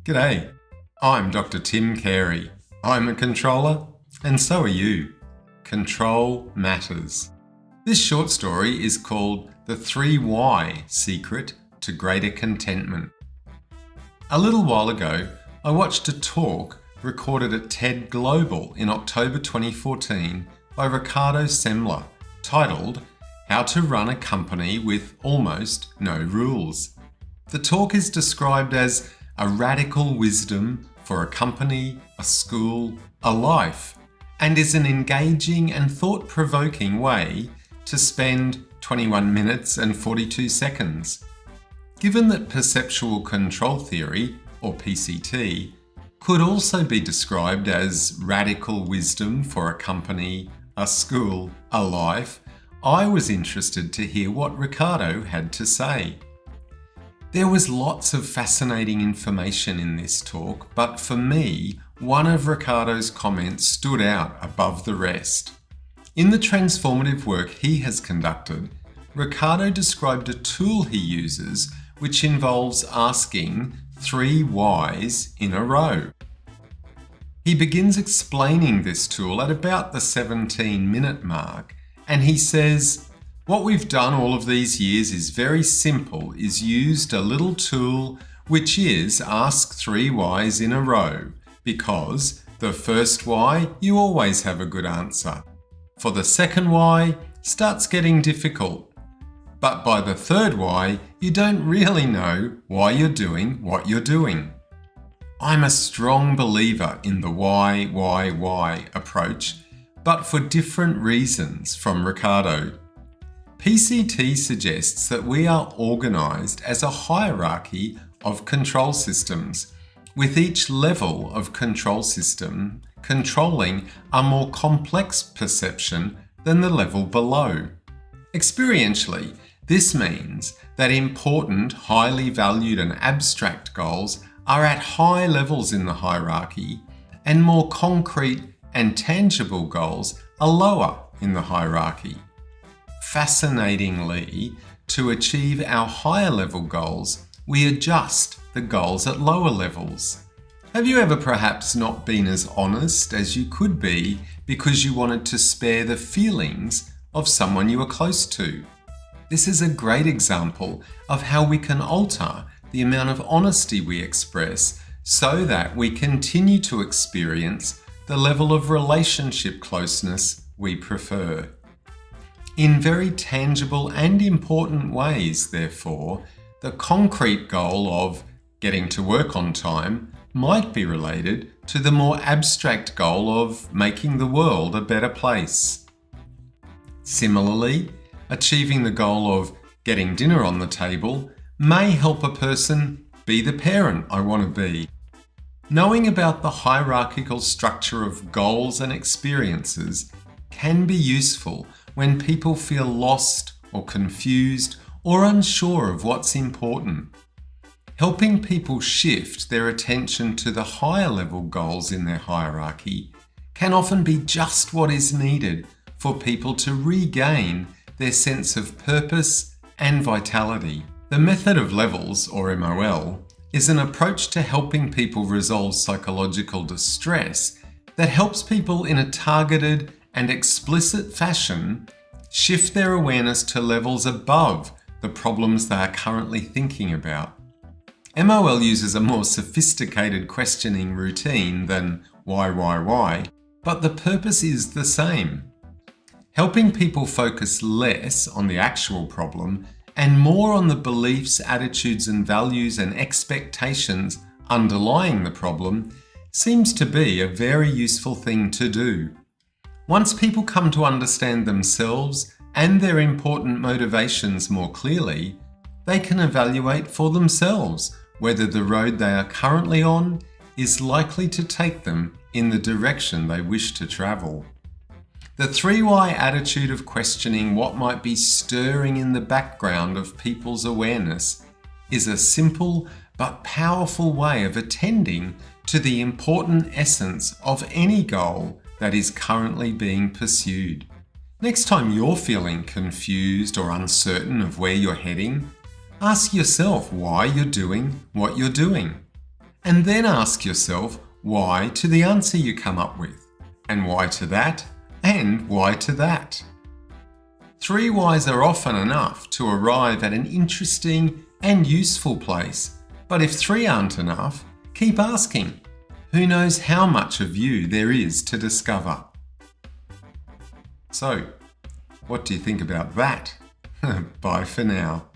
G'day, I'm Dr. Tim Carey. I'm a controller, and so are you. Control matters. This short story is called The 3 Why Secret to Greater Contentment. A little while ago, I watched a talk recorded at TED Global in October 2014 by Ricardo Semler, titled How to Run a Company with Almost No Rules. The talk is described as a radical wisdom for a company, a school, a life, and is an engaging and thought-provoking way to spend 21 minutes and 42 seconds. Given that Perceptual Control Theory, or PCT, could also be described as radical wisdom for a company, a school, a life, I was interested to hear what Ricardo had to say. There was lots of fascinating information in this talk, but for me, one of Ricardo's comments stood out above the rest. In the transformative work he has conducted, Ricardo described a tool he uses which involves asking 3 whys in a row. He begins explaining this tool at about the 17-minute mark, and he says, "What we've done all of these years is very simple, is used a little tool which is ask 3 whys in a row, because the first why, you always have a good answer. For the second why, starts getting difficult. But by the third why, you don't really know why you're doing what you're doing." I'm a strong believer in the why approach, but for different reasons from Ricardo. PCT suggests that we are organised as a hierarchy of control systems, with each level of control system controlling a more complex perception than the level below. Experientially, this means that important, highly valued and abstract goals are at high levels in the hierarchy, and more concrete and tangible goals are lower in the hierarchy. Fascinatingly, to achieve our higher level goals, we adjust the goals at lower levels. Have you ever perhaps not been as honest as you could be because you wanted to spare the feelings of someone you were close to? This is a great example of how we can alter the amount of honesty we express so that we continue to experience the level of relationship closeness we prefer. In very tangible and important ways, therefore, the concrete goal of getting to work on time might be related to the more abstract goal of making the world a better place. Similarly, achieving the goal of getting dinner on the table may help a person be the parent I want to be. Knowing about the hierarchical structure of goals and experiences can be useful when people feel lost or confused or unsure of what's important. Helping people shift their attention to the higher level goals in their hierarchy can often be just what is needed for people to regain their sense of purpose and vitality. The method of levels, or MOL, is an approach to helping people resolve psychological distress that helps people in a targeted and explicit fashion shift their awareness to levels above the problems they are currently thinking about. MOL uses a more sophisticated questioning routine than why, but the purpose is the same. Helping people focus less on the actual problem and more on the beliefs, attitudes and values and expectations underlying the problem seems to be a very useful thing to do. Once people come to understand themselves and their important motivations more clearly, they can evaluate for themselves whether the road they are currently on is likely to take them in the direction they wish to travel. The 3 why attitude of questioning what might be stirring in the background of people's awareness is a simple but powerful way of attending to the important essence of any goal that is currently being pursued. Next time you're feeling confused or uncertain of where you're heading, ask yourself why you're doing what you're doing. and then ask yourself why to the answer you come up with, and why to that, and why to that. 3 whys are often enough to arrive at an interesting and useful place, but if 3 aren't enough, keep asking. Who knows how much of you there is to discover? So, what do you think about that? Bye for now.